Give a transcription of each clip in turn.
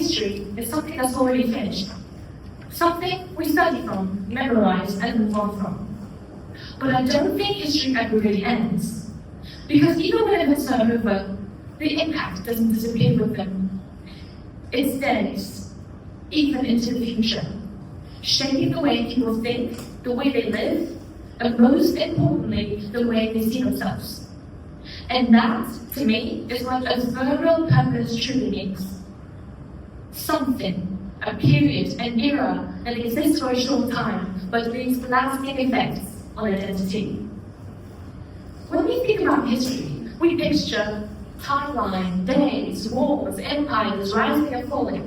history is something that's already finished. Something we study from, memorize, and move on from. But I don't think history ever really ends. Because even when events are over, the impact doesn't disappear with them. It stays, even into the future, shaping the way people think, the way they live, and most importantly, the way they see themselves. And that, to me, is what ephemeral purpose truly means. Something, a period, an era that exists for a short time, but leaves lasting effects on identity. When we think about history, we picture timeline, days, wars, empires rising and falling,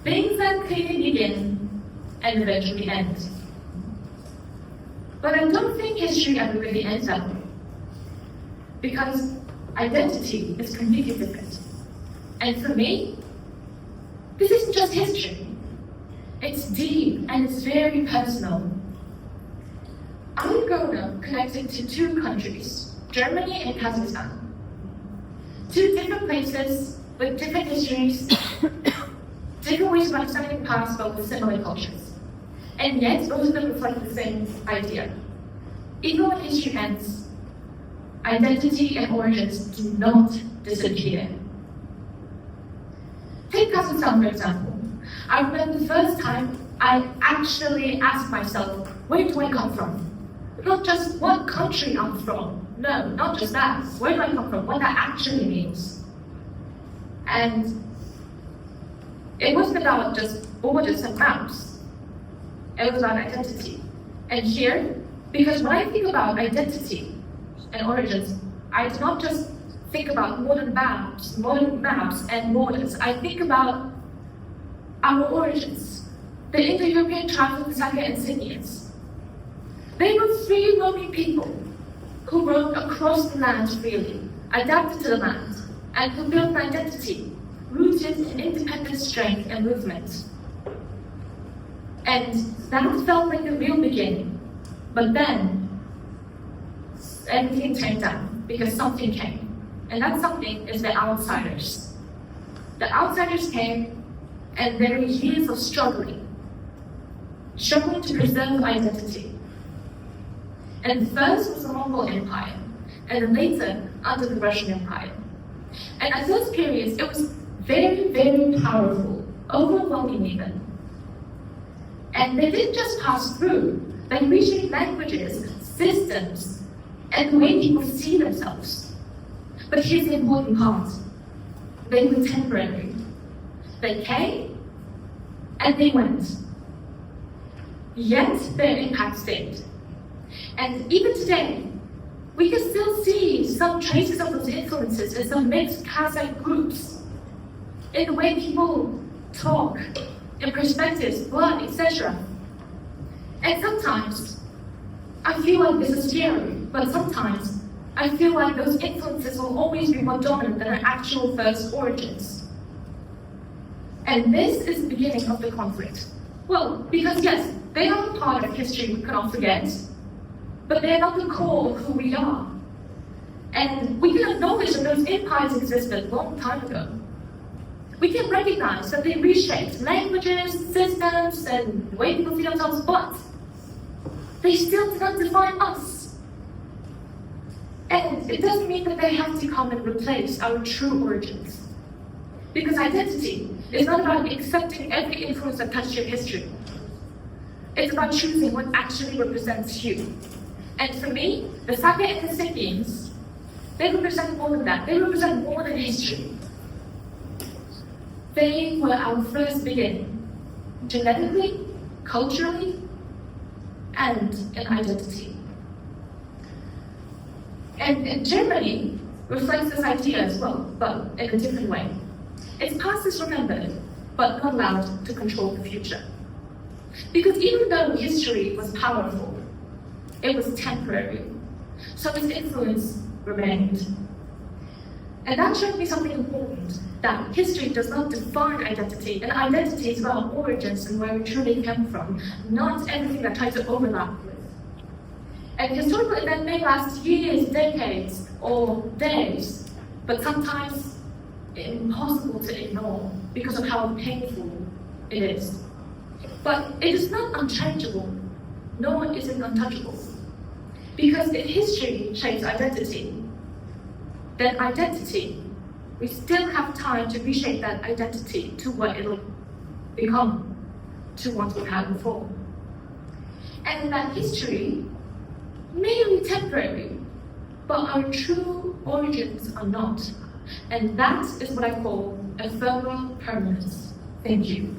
things that clearly begin and eventually end. But I don't think history ever really ends that way. Because identity is completely different. And for me, this isn't just history. It's deep and it's very personal. I've grown up connected to two countries, Germany and Kazakhstan. Two different places with different histories, different ways of understanding the past, but with similar cultures. And yet, both of them reflect the same idea. Even when history ends, identity and origins do not disappear. Take Kazakhstan, for example. I remember the first time I actually asked myself, where do I come from? Not just what country I'm from. No, not just that. Where do I come from? What that actually means. And it wasn't about just borders and maps. It was about identity. And here, because when I think about identity and origins, I do not just think about modern maps and borders. I think about our origins. The Indo-European tribes of the Saka and Scythians. They were free roaming people who roamed across the land freely, adapted to the land, and who built an identity rooted in independent strength and movement. And that felt like the real beginning. But then, everything turned down because something came. And that something is the outsiders. The outsiders came, and there were years of struggling to preserve identity. And first was the Mongol Empire, and then later under the Russian Empire. And at those periods, it was very, very powerful, overwhelming even. And they didn't just pass through, they reshaped languages, systems, and the way people see themselves. But here's the important part. They were temporary. They came, and they went. Yet their impact stayed. And even today, we can still see some traces of those influences in some mixed Kazakh groups, in the way people talk, in perspectives, blood, etc. And sometimes, I feel like this is scary, but sometimes I feel like those influences will always be more dominant than our actual first origins. And this is the beginning of the conflict. Well, because yes, they are a part of history we cannot forget, but they are not the core of who we are. And we can acknowledge that those empires existed a long time ago. We can recognize that they reshaped languages, systems, and the way people see themselves, but they still do not define us. And it doesn't mean that they have to come and replace our true origins. Because identity is not about accepting every influence that touched your history. It's about choosing what actually represents you. And for me, the Saka and the Scythians, they represent more than that. They represent more than history. They were our first beginning, genetically, culturally, and in identity. And Germany reflects this idea as well, but in a different way. Its past is remembered, but not allowed to control the future. Because even though history was powerful, it was temporary, so its influence remained. And that showed me something important, that history does not define identity, and identity is about origins and where we truly come from, not everything that tries to overlap with. And historical event may last years, decades, or days, but sometimes impossible to ignore because of how painful it is. But it is not unchangeable, nor is it untouchable. Because if history shapes identity, then identity, we still have time to reshape that identity to what it'll become, to what we had before. And that history may be temporary, but our true origins are not. And that is what I call ephemeral permanence. Thank you.